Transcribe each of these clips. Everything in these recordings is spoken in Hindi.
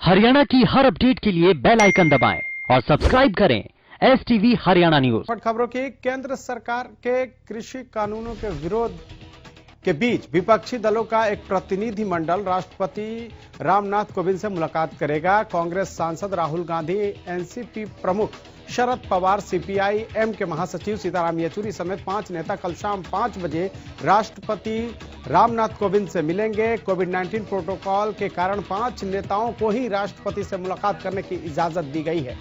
हरियाणा की हर अपडेट के लिए बेल आइकन दबाएं और सब्सक्राइब करें STV हरियाणा न्यूज। खबरों की केंद्र सरकार के कृषि कानूनों के विरोध के बीच विपक्षी दलों का एक प्रतिनिधि मंडल राष्ट्रपति रामनाथ कोविंद से मुलाकात करेगा। कांग्रेस सांसद राहुल गांधी, एनसीपी प्रमुख शरद पवार, CPI-M के महासचिव सीताराम येचुरी समेत 5 नेता कल शाम 5 बजे राष्ट्रपति रामनाथ कोविंद से मिलेंगे। कोविड-19 प्रोटोकॉल के कारण 5 नेताओं को ही राष्ट्रपति से मुलाकात करने की इजाजत दी गई है।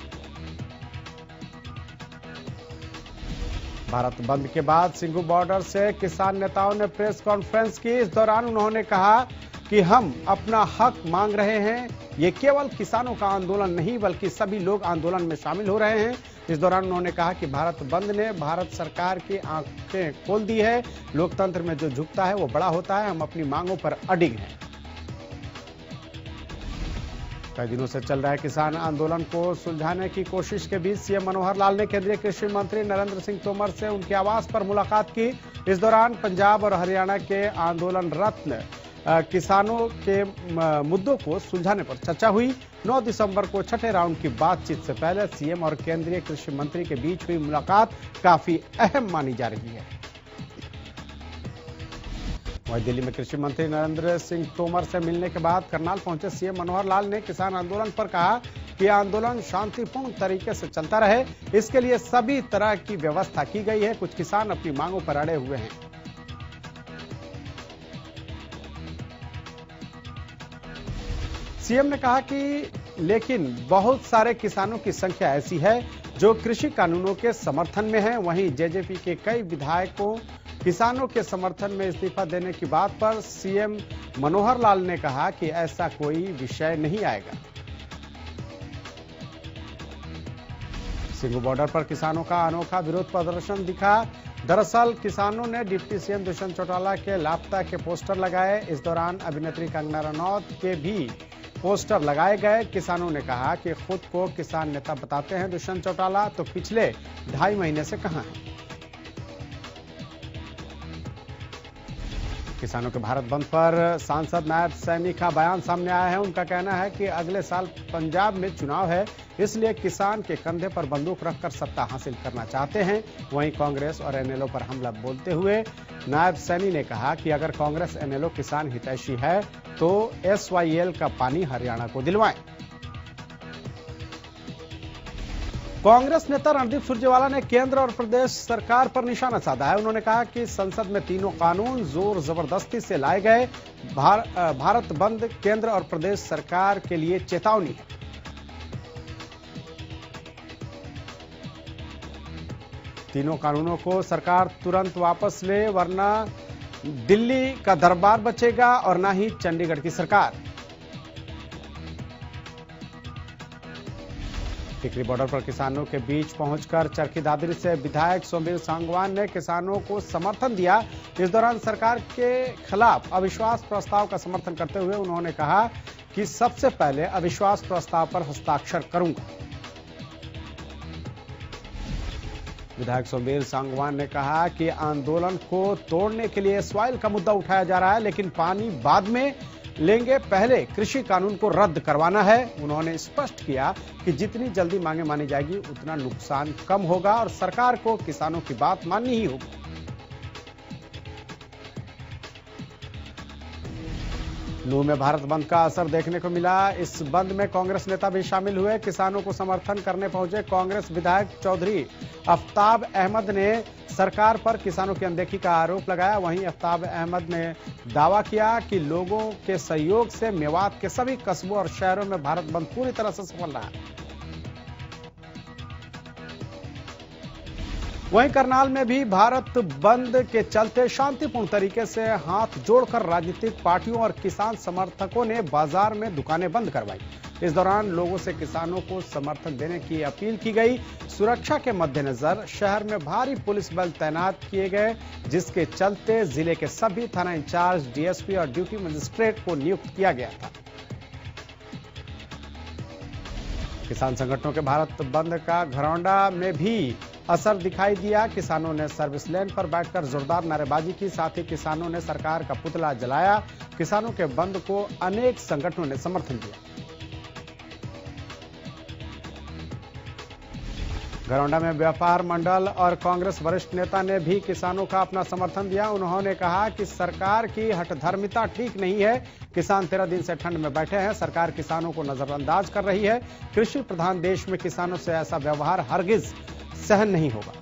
भारत बंद के बाद सिंघू बॉर्डर से किसान नेताओं ने प्रेस कॉन्फ्रेंस की। इस दौरान उन्होंने कहा कि हम अपना हक मांग रहे हैं। ये केवल किसानों का आंदोलन नहीं बल्कि सभी लोग आंदोलन में शामिल हो रहे हैं। इस दौरान उन्होंने कहा कि भारत बंद ने भारत सरकार की आंखें खोल दी है। लोकतंत्र में जो झुकता है वो बड़ा होता है। हम अपनी मांगों पर अडिग हैं। कई दिनों से चल रहे किसान आंदोलन को सुलझाने की कोशिश के बीच सीएम मनोहर लाल ने केंद्रीय कृषि मंत्री नरेंद्र सिंह तोमर से उनके आवास पर मुलाकात की। इस दौरान पंजाब और हरियाणा के आंदोलनरत किसानों के मुद्दों को सुलझाने पर चर्चा हुई। 9 दिसंबर को छठे राउंड की बातचीत से पहले सीएम और केंद्रीय कृषि मंत्री के बीच हुई मुलाकात काफी अहम मानी जा रही है। वहीं दिल्ली में कृषि मंत्री नरेंद्र सिंह तोमर से मिलने के बाद करनाल पहुंचे सीएम मनोहर लाल ने किसान आंदोलन पर कहा कि आंदोलन शांतिपूर्ण तरीके से चलता रहे, इसके लिए सभी तरह की व्यवस्था की गई है। कुछ किसान अपनी मांगों पर अड़े हुए हैं। सीएम ने कहा कि लेकिन बहुत सारे किसानों की संख्या ऐसी है जो कृषि कानूनों के समर्थन में है। वहीं जेजेपी के कई विधायकों किसानों के समर्थन में इस्तीफा देने की बात पर सीएम मनोहर लाल ने कहा कि ऐसा कोई विषय नहीं आएगा। सिंघू बॉर्डर पर किसानों का अनोखा विरोध प्रदर्शन दिखा। दरअसल किसानों ने डिप्टी सीएम दुष्यंत चौटाला के लापता के पोस्टर लगाए। इस दौरान अभिनेत्री कंगना रनौत के भी पोस्टर लगाए गए। किसानों ने कहा कि खुद को किसान नेता बताते हैं दुष्यंत चौटाला, तो पिछले 2.5 महीने से कहां हैं। किसानों के भारत बंद पर सांसद नायब सैनी का बयान सामने आया है। उनका कहना है कि अगले साल पंजाब में चुनाव है, इसलिए किसान के कंधे पर बंदूक रखकर सत्ता हासिल करना चाहते हैं। वहीं कांग्रेस और एनएलओ पर हमला बोलते हुए नायब सैनी ने कहा कि अगर कांग्रेस एनएलओ किसान हितैषी है तो SYL का पानी हरियाणा को दिलवाएं। कांग्रेस नेता रणदीप सुरजेवाला ने केंद्र और प्रदेश सरकार पर निशाना साधा है। उन्होंने कहा कि संसद में तीनों कानून जोर जबरदस्ती से लाए गए। भारत बंद केंद्र और प्रदेश सरकार के लिए चेतावनी है। तीनों कानूनों को सरकार तुरंत वापस ले, वरना दिल्ली का दरबार बचेगा और न ही चंडीगढ़ की सरकार। टिकरी बॉर्डर पर किसानों के बीच पहुंचकर चरखी दादरी से विधायक सोमवीर सांगवान ने किसानों को समर्थन दिया। इस दौरान सरकार के खिलाफ अविश्वास प्रस्ताव का समर्थन करते हुए उन्होंने कहा कि सबसे पहले अविश्वास प्रस्ताव पर हस्ताक्षर करूंगा। विधायक सोमवीर सांगवान ने कहा कि आंदोलन को तोड़ने के लिए SYL का मुद्दा उठाया जा रहा है, लेकिन पानी बाद में लेंगे, पहले कृषि कानून को रद्द करवाना है। उन्होंने स्पष्ट किया कि जितनी जल्दी मांगे मानी जाएगी उतना नुकसान कम होगा और सरकार को किसानों की बात माननी ही होगी। नूह में भारत बंद का असर देखने को मिला। इस बंद में कांग्रेस नेता भी शामिल हुए। किसानों को समर्थन करने पहुंचे कांग्रेस विधायक चौधरी आफ्ताब अहमद ने सरकार पर किसानों की अनदेखी का आरोप लगाया। वहीं आफ्ताब अहमद ने दावा किया कि लोगों के सहयोग से मेवात के सभी कस्बों और शहरों में भारत बंद पूरी तरह से सफल रहा। वहीं करनाल में भी भारत बंद के चलते शांतिपूर्ण तरीके से हाथ जोड़कर राजनीतिक पार्टियों और किसान समर्थकों ने बाजार में दुकानें बंद करवाई। इस दौरान लोगों से किसानों को समर्थन देने की अपील की गई। सुरक्षा के मद्देनजर शहर में भारी पुलिस बल तैनात किए गए, जिसके चलते जिले के सभी थाना इंचार्ज, डीएसपी और ड्यूटी मजिस्ट्रेट को नियुक्त किया गया था। किसान संगठनों के भारत बंद का घरौंडा में भी असर दिखाई दिया। किसानों ने सर्विस लेन पर बैठकर जोरदार नारेबाजी की। साथ ही किसानों ने सरकार का पुतला जलाया। किसानों के बंद को अनेक संगठनों ने समर्थन दिया। घरौंडा में व्यापार मंडल और कांग्रेस वरिष्ठ नेता ने भी किसानों का अपना समर्थन दिया। उन्होंने कहा कि सरकार की हठधर्मिता ठीक नहीं है। किसान 13 दिन से ठंड में बैठे हैं। सरकार किसानों को नजरअंदाज कर रही है। कृषि प्रधान देश में किसानों से ऐसा व्यवहार हरगिज सहन नहीं होगा।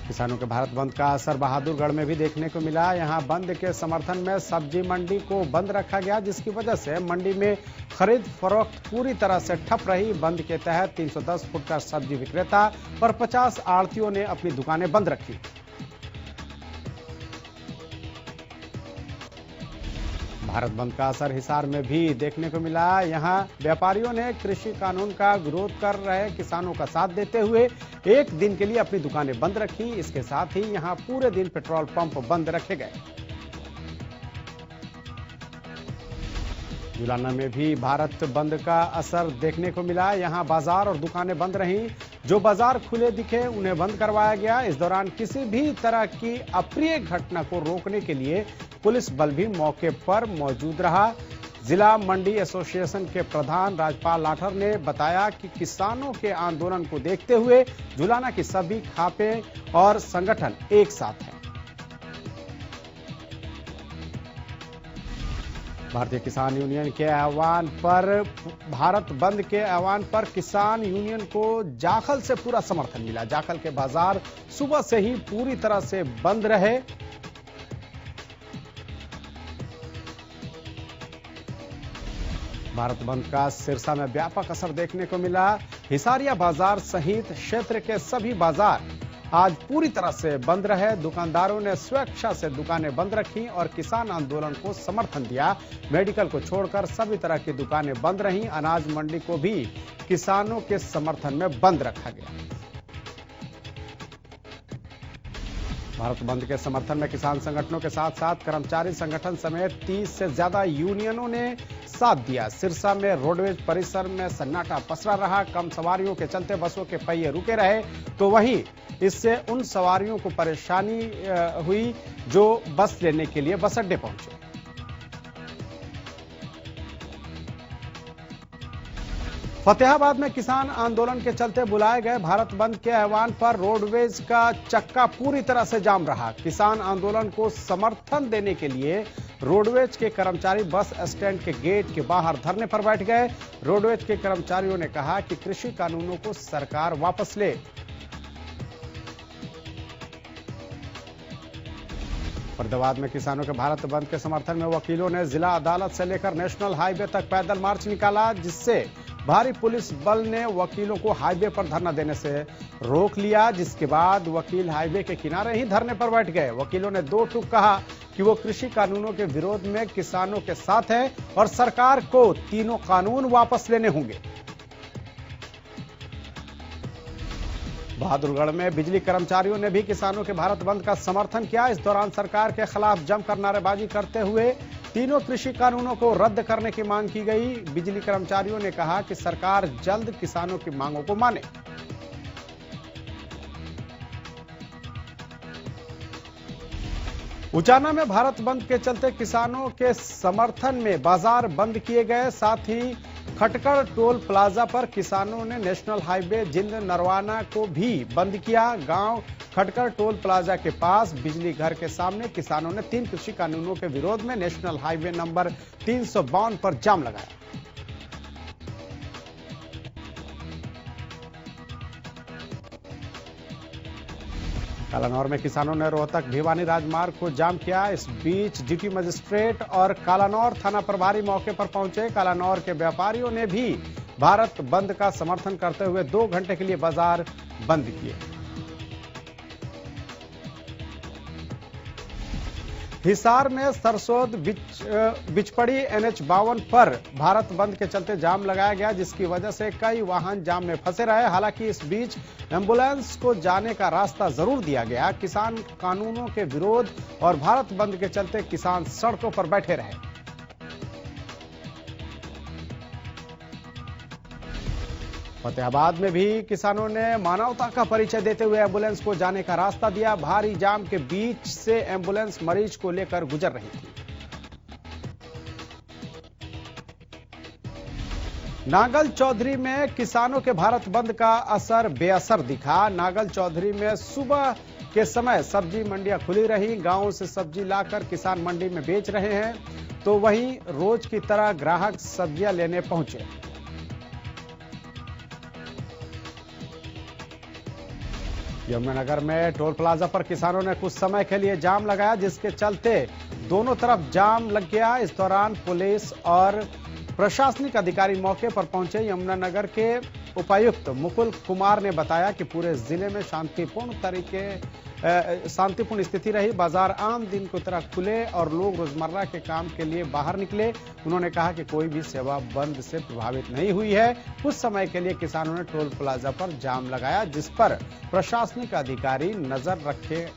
किसानों के भारत बंद का असर बहादुरगढ़ में भी देखने को मिला। यहां बंद के समर्थन में सब्जी मंडी को बंद रखा गया, जिसकी वजह से मंडी में खरीद फरोख्त पूरी तरह से ठप रही। बंद के तहत 310 फुट का सब्जी विक्रेता और 50 आढ़तियों ने अपनी दुकानें बंद रखी। भारत बंद का असर हिसार में भी देखने को मिला। यहां व्यापारियों ने कृषि कानून का विरोध कर रहे किसानों का साथ देते हुए एक दिन के लिए अपनी दुकानें बंद रखी। इसके साथ ही यहां पूरे दिन पेट्रोल पंप बंद रखे गए। जुलाना में भी भारत बंद का असर देखने को मिला। यहां बाजार और दुकानें बंद रहीं। जो बाजार खुले दिखे उन्हें बंद करवाया गया। इस दौरान किसी भी तरह की अप्रिय घटना को रोकने के लिए पुलिस बल भी मौके पर मौजूद रहा। जिला मंडी एसोसिएशन के प्रधान राजपाल लाठर ने बताया कि किसानों के आंदोलन को देखते हुए जुलाना की सभी खापे और संगठन एक साथ हैं। भारतीय किसान यूनियन के आह्वान पर भारत बंद के आह्वान पर किसान यूनियन को जाखल से पूरा समर्थन मिला। जाखल के बाजार सुबह से ही पूरी तरह से बंद रहे। भारत बंद का सिरसा में व्यापक असर देखने को मिला। हिसारिया बाजार सहित क्षेत्र के सभी बाजार आज पूरी तरह से बंद रहे। दुकानदारों ने स्वेच्छा से दुकानें बंद रखी और किसान आंदोलन को समर्थन दिया। मेडिकल को छोड़कर सभी तरह की दुकानें बंद रहीं। अनाज मंडी को भी किसानों के समर्थन में बंद रखा गया। भारत बंद के समर्थन में किसान संगठनों के साथ साथ कर्मचारी संगठन समेत 30 से ज्यादा यूनियनों ने साथ दिया। सिरसा में रोडवेज परिसर में सन्नाटा पसरा रहा। कम सवारियों के चलते बसों के पहिए रुके रहे, तो वहीं इससे उन सवारियों को परेशानी हुई जो बस लेने के लिए बस अड्डे पहुंचे। फतेहाबाद में किसान आंदोलन के चलते बुलाए गए भारत बंद के आह्वान पर रोडवेज का चक्का पूरी तरह से जाम रहा। किसान आंदोलन को समर्थन देने के लिए रोडवेज के कर्मचारी बस स्टैंड के गेट के बाहर धरने पर बैठ गए। रोडवेज के कर्मचारियों ने कहा कि कृषि कानूनों को सरकार वापस ले। फरीदाबाद में किसानों के भारत बंद के समर्थन में वकीलों ने जिला अदालत से लेकर नेशनल हाईवे तक पैदल मार्च निकाला, जिससे भारी पुलिस बल ने वकीलों को हाईवे पर धरना देने से रोक लिया। जिसके बाद वकील हाईवे के किनारे ही धरने पर बैठ गए। वकीलों ने दो टूक कहा कि वो कृषि कानूनों के विरोध में किसानों के साथ है और सरकार को तीनों कानून वापस लेने होंगे। बहादुरगढ़ में बिजली कर्मचारियों ने भी किसानों के भारत बंद का समर्थन किया। इस दौरान सरकार के खिलाफ जमकर नारेबाजी करते हुए तीनों कृषि कानूनों को रद्द करने की मांग की गई। बिजली कर्मचारियों ने कहा कि सरकार जल्द किसानों की मांगों को माने। उचाना में भारत बंद के चलते किसानों के समर्थन में बाजार बंद किए गए। साथ ही खटकड़ टोल प्लाजा पर किसानों ने नेशनल हाईवे जिंद नरवाना को भी बंद किया। गांव खटकड़ टोल प्लाजा के पास बिजली घर के सामने किसानों ने 3 कृषि कानूनों के विरोध में नेशनल हाईवे नंबर 352 पर जाम लगाया। कालानौर में किसानों ने रोहतक भिवानी राजमार्ग को जाम किया। इस बीच ड्यूटी मजिस्ट्रेट और कालानौर थाना प्रभारी मौके पर पहुंचे। कालानौर के व्यापारियों ने भी भारत बंद का समर्थन करते हुए 2 घंटे के लिए बाजार बंद किए। हिसार में सरसोद बिचपड़ी NH-52 पर भारत बंद के चलते जाम लगाया गया, जिसकी वजह से कई वाहन जाम में फंसे रहे। हालांकि इस बीच एम्बुलेंस को जाने का रास्ता जरूर दिया गया। किसान कानूनों के विरोध और भारत बंद के चलते किसान सड़कों पर बैठे रहे। फतेहाबाद में भी किसानों ने मानवता का परिचय देते हुए एम्बुलेंस को जाने का रास्ता दिया। भारी जाम के बीच से एम्बुलेंस मरीज को लेकर गुजर रही थी। नागल चौधरी में किसानों के भारत बंद का असर बेअसर दिखा। नागल चौधरी में सुबह के समय सब्जी मंडियां खुली रही। गांवों से सब्जी लाकर किसान मंडी में बेच रहे हैं, तो वहीं रोज की तरह ग्राहक सब्जियां लेने पहुंचे। यमुनानगर में टोल प्लाजा पर किसानों ने कुछ समय के लिए जाम लगाया, जिसके चलते दोनों तरफ जाम लग गया। इस दौरान पुलिस और प्रशासनिक अधिकारी मौके पर पहुंचे। यमुनानगर के उपायुक्त मुकुल कुमार ने बताया कि पूरे जिले में शांतिपूर्ण स्थिति रही। बाजार आम दिन की तरह खुले और लोग रोजमर्रा के काम के लिए बाहर निकले। उन्होंने कहा कि कोई भी सेवा बंद से प्रभावित नहीं हुई है। कुछ समय के लिए किसानों ने टोल प्लाजा पर जाम लगाया, जिस पर प्रशासनिक अधिकारी नजर रखे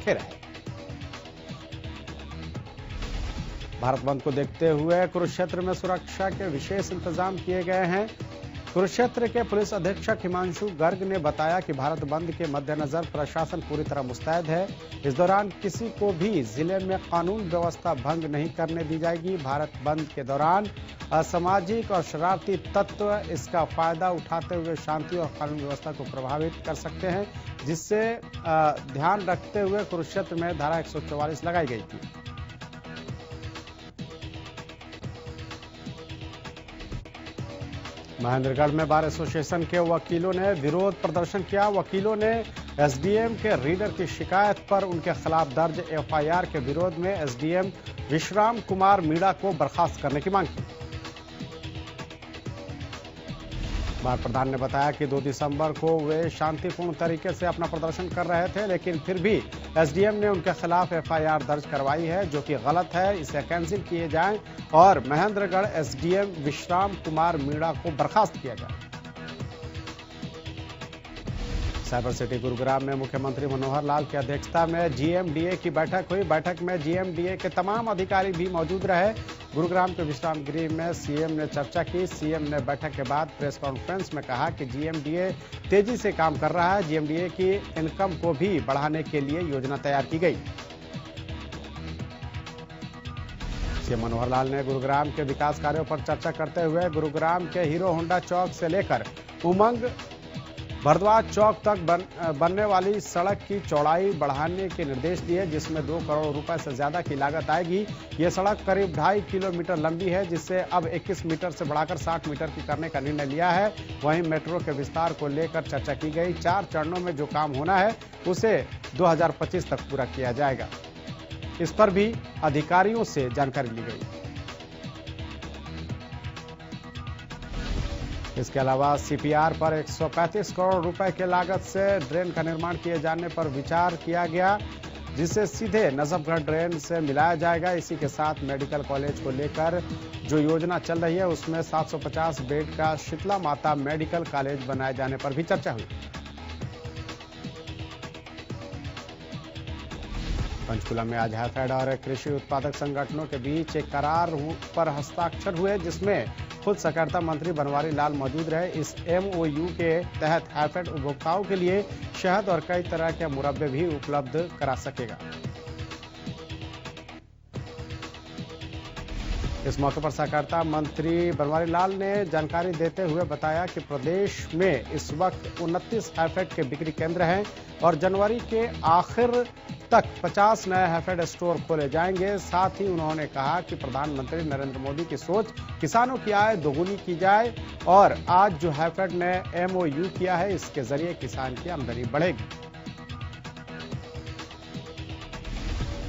रहे। भारत बंद को देखते हुए कुरुक्षेत्र में सुरक्षा के विशेष इंतजाम किए गए हैं। कुरुक्षेत्र के पुलिस अधीक्षक हिमांशु गर्ग ने बताया कि भारत बंद के मद्देनजर प्रशासन पूरी तरह मुस्तैद है। इस दौरान किसी को भी जिले में कानून व्यवस्था भंग नहीं करने दी जाएगी। भारत बंद के दौरान असामाजिक और शरारती तत्व इसका फायदा उठाते हुए शांति और कानून व्यवस्था को प्रभावित कर सकते हैं, जिससे ध्यान रखते हुए कुरुक्षेत्र में धारा 144 लगाई गई थी। महेंद्रगढ़ में बार एसोसिएशन के वकीलों ने विरोध प्रदर्शन किया। वकीलों ने एसडीएम के रीडर की शिकायत पर उनके खिलाफ दर्ज एफआईआर के विरोध में एसडीएम विश्राम कुमार मीणा को बर्खास्त करने की मांग की। बार प्रधान ने बताया कि 2 दिसंबर को वे शांतिपूर्ण तरीके से अपना प्रदर्शन कर रहे थे, लेकिन फिर भी एसडीएम ने उनके खिलाफ एफआईआर दर्ज करवाई है, जो कि गलत है। इसे कैंसिल किए जाएं और महेंद्रगढ़ एसडीएम विश्राम कुमार मीणा को बर्खास्त किया जाए। साइबर सिटी गुरुग्राम में मुख्यमंत्री मनोहर लाल की अध्यक्षता में जीएमडीए की बैठक हुई। बैठक में जीएमडीए के तमाम अधिकारी भी मौजूद रहे। गुरुग्राम के विश्राम गृह में सीएम ने चर्चा की। सीएम ने बैठक के बाद प्रेस कॉन्फ्रेंस में कहा कि जीएमडीए तेजी से काम कर रहा है। जीएमडीए की इनकम को भी बढ़ाने के लिए योजना तैयार की गई। सीएम मनोहर लाल ने गुरुग्राम के विकास कार्यों पर चर्चा करते हुए गुरुग्राम के हीरो होंडा चौक से लेकर उमंग भरद्वाज चौक तक बनने वाली सड़क की चौड़ाई बढ़ाने के निर्देश दिए, जिसमें 2 करोड़ रुपए से ज्यादा की लागत आएगी। ये सड़क करीब 2.5 किलोमीटर लंबी है, जिससे अब 21 मीटर से बढ़ाकर 60 मीटर की करने का निर्णय लिया है। वहीं मेट्रो के विस्तार को लेकर चर्चा की गई। 4 चरणों में जो काम होना है उसे 2025 तक पूरा किया जाएगा। इस पर भी अधिकारियों से जानकारी ली गई। इसके अलावा सीपीआर पर 135 करोड़ रुपए के लागत से ड्रेन का निर्माण किए जाने पर विचार किया गया, जिसे सीधे नजफगढ़ ड्रेन से मिलाया जाएगा। इसी के साथ मेडिकल कॉलेज को लेकर जो योजना चल रही है, उसमें 750 बेड का शीतला माता मेडिकल कॉलेज बनाए जाने पर भी चर्चा हुई। पंचकुला में आज हैफेड और कृषि उत्पादक संगठनों के बीच एक करार पर हस्ताक्षर हुए, जिसमें खुद सहकारिता मंत्री बनवारी लाल मौजूद रहे। इस एमओयू के तहत हैफेड उपभोक्ताओं के लिए शहद और कई तरह के मुरब्बे भी उपलब्ध करा सकेगा। इस मौके पर सहकारिता मंत्री बनवारी लाल ने जानकारी देते हुए बताया कि प्रदेश में इस वक्त 29 हैफेड के बिक्री केंद्र हैं और जनवरी के आखिर तक 50 नए हैफेड स्टोर खोले जाएंगे। साथ ही उन्होंने कहा कि प्रधानमंत्री नरेंद्र मोदी की सोच किसानों की आय दोगुनी की जाए और आज जो हैफेड ने एमओयू किया है, इसके जरिए किसान की आमदनी बढ़ेगी।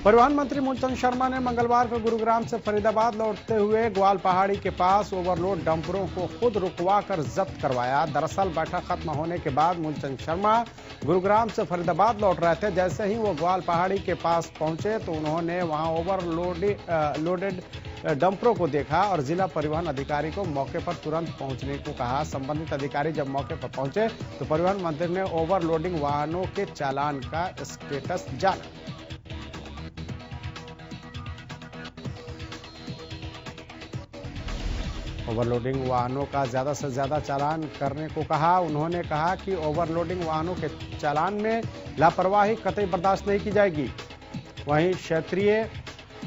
परिवहन मंत्री मूलचंद शर्मा ने मंगलवार को गुरुग्राम से फरीदाबाद लौटते हुए ग्वाल पहाड़ी के पास ओवरलोड डंपरों को खुद रुकवाकर जब्त करवाया। दरअसल बैठक खत्म होने के बाद मूलचंद शर्मा गुरुग्राम से फरीदाबाद लौट रहे थे। जैसे ही वो ग्वाल पहाड़ी के पास पहुंचे तो उन्होंने वहां ओवरलोडेड डंपरों को देखा और जिला परिवहन अधिकारी को मौके पर तुरंत पहुंचने को कहा। संबंधित अधिकारी जब मौके पर पहुंचे तो परिवहन मंत्री ने ओवरलोडिंग वाहनों के चालान का स्टेटस जाना। ओवरलोडिंग वाहनों का ज्यादा से ज्यादा चालान करने को कहा। उन्होंने कहा कि ओवरलोडिंग वाहनों के चालान में लापरवाही कतई बर्दाश्त नहीं की जाएगी। वहीं क्षेत्रीय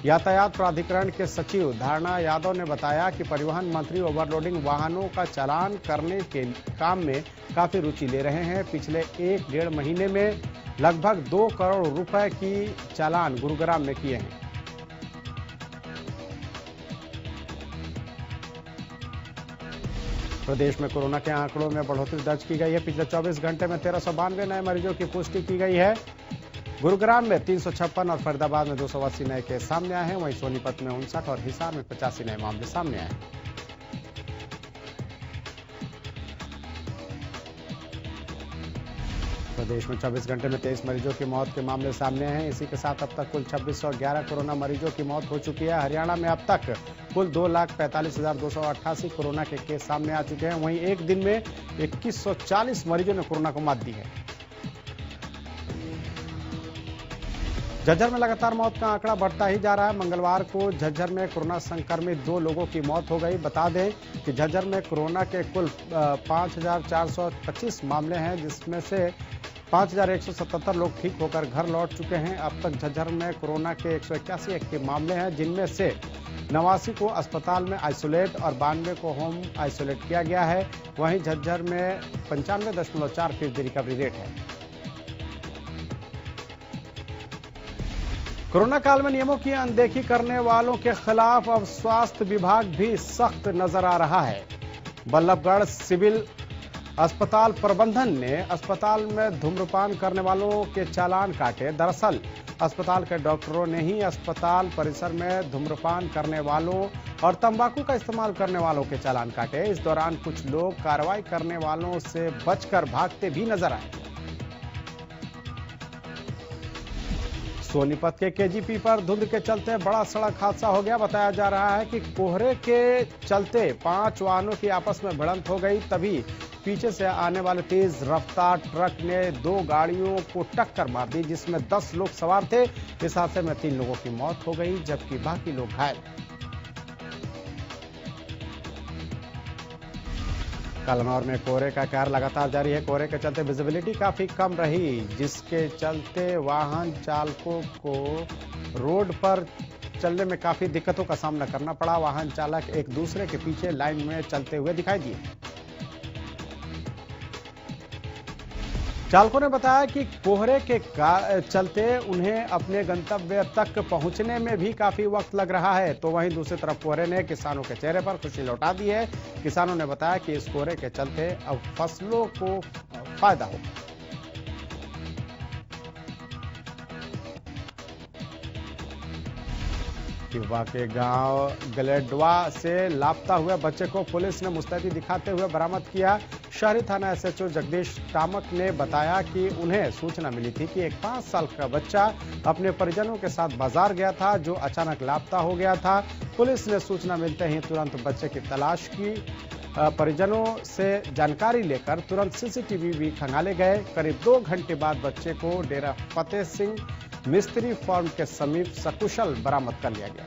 यातायात प्राधिकरण के सचिव धारणा यादव ने बताया कि परिवहन मंत्री ओवरलोडिंग वाहनों का चालान करने के काम में काफी रुचि ले रहे हैं। पिछले 1-1.5 महीने में लगभग 2 करोड़ रुपए की चालान गुरुग्राम में किए हैं। प्रदेश में कोरोना के आंकड़ों में बढ़ोतरी दर्ज की गई है। पिछले 24 घंटे में 1392 नए मरीजों की पुष्टि की गई है। गुरुग्राम में 356 और फरीदाबाद में 280 नए केस सामने आए हैं। वहीं सोनीपत में 59 और हिसार में 85 नए मामले सामने आए हैं। प्रदेश में 24 घंटे में 23 मरीजों की मौत के मामले सामने हैं। इसी के साथ अब तक कुल 2611 कोरोना मरीजों की मौत हो चुकी है। हरियाणा में अब तक कुल 2,45,288 कोरोना के केस सामने आ चुके हैं। वहीं एक दिन में 2140 मरीजों ने कोरोना को मात दी है। झज्जर में लगातार मौत का आंकड़ा बढ़ता ही जा रहा है। मंगलवार को झज्जर में कोरोना संक्रमित 2 लोगों की मौत हो गई। बता दें कि झज्जर में कोरोना के कुल 5,425 मामले हैं, जिसमें से 5,177 लोग ठीक होकर घर लौट चुके हैं। अब तक झज्जर में कोरोना के 181 एक्टिव मामले हैं, जिनमें से 89 को अस्पताल में आइसोलेट और 92 को होम आइसोलेट किया गया है। वहीं झज्जर में 95.4% रिकवरी रेट है। कोरोना काल में नियमों की अनदेखी करने वालों के खिलाफ अब स्वास्थ्य विभाग भी सख्त नजर आ रहा है। बल्लभगढ़ सिविल अस्पताल प्रबंधन ने अस्पताल में धूम्रपान करने वालों के चालान काटे। दरअसल अस्पताल के डॉक्टरों ने ही अस्पताल परिसर में धूम्रपान करने वालों और तंबाकू का इस्तेमाल करने वालों के चालान काटे। इस दौरान कुछ लोग कार्रवाई करने वालों से बचकर भागते भी नजर आए। सोनीपत के केजीपी पर धुंध के चलते बड़ा सड़क हादसा हो गया। बताया जा रहा है कि कोहरे के चलते 5 वाहनों की आपस में भिड़ंत हो गई। तभी पीछे से आने वाले तेज रफ्तार ट्रक ने 2 गाड़ियों को टक्कर मार दी, जिसमें 10 लोग सवार थे। इस हादसे में 3 लोगों की मौत हो गई, जबकि बाकी लोग घायल। कलनौर में कोहरे का कहर लगातार जारी है। कोहरे के चलते विजिबिलिटी काफी कम रही, जिसके चलते वाहन चालकों को रोड पर चलने में काफी दिक्कतों का सामना करना पड़ा। वाहन चालक एक दूसरे के पीछे लाइन में चलते हुए दिखाई दिए। चालकों ने बताया कि कोहरे के चलते उन्हें अपने गंतव्य तक पहुंचने में भी काफी वक्त लग रहा है। तो वहीं दूसरी तरफ कोहरे ने किसानों के चेहरे पर खुशी लौटा दी है। किसानों ने बताया कि इस कोहरे के चलते अब फसलों को फायदा होगा। युवा के गांव गलेडवा से लापता हुए बच्चे को पुलिस ने मुस्तैदी दिखाते हुए बरामद किया। शहरी थाना एसएचओ जगदीश टामक ने बताया कि उन्हें सूचना मिली थी कि एक 5 साल का बच्चा अपने परिजनों के साथ बाजार गया था, जो अचानक लापता हो गया था। पुलिस ने सूचना मिलते ही तुरंत बच्चे की तलाश की। परिजनों से जानकारी लेकर तुरंत सीसीटीवी भी खंगाले गए। करीब 2 घंटे बाद बच्चे को डेरा फतेह सिंह मिस्त्री फार्म के समीप सकुशल बरामद कर लिया गया।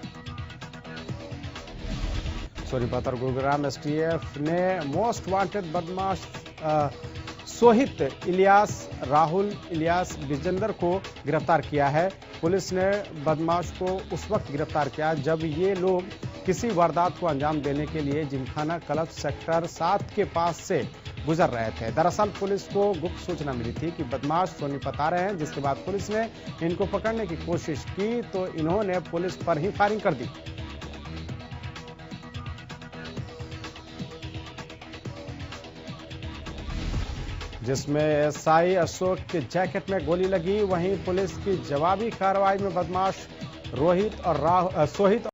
सोनीपत और गुरुग्राम एसटीएफ ने मोस्ट वांटेड बदमाश सोहित इलियास, राहुल इलियास विजेंदर को गिरफ्तार किया है। पुलिस ने बदमाश को उस वक्त गिरफ्तार किया जब ये लोग किसी वारदात को अंजाम देने के लिए जिमखाना क्लब सेक्टर 7 के पास से गुजर रहे थे। दरअसल पुलिस को गुप्त सूचना मिली थी कि बदमाश सोनीपत आ रहे हैं, जिसके बाद पुलिस ने इनको पकड़ने की कोशिश की तो इन्होंने पुलिस पर ही फायरिंग कर दी। जिसमें एसआई अशोक के जैकेट में गोली लगी। वहीं पुलिस की जवाबी कार्रवाई में बदमाश सोहित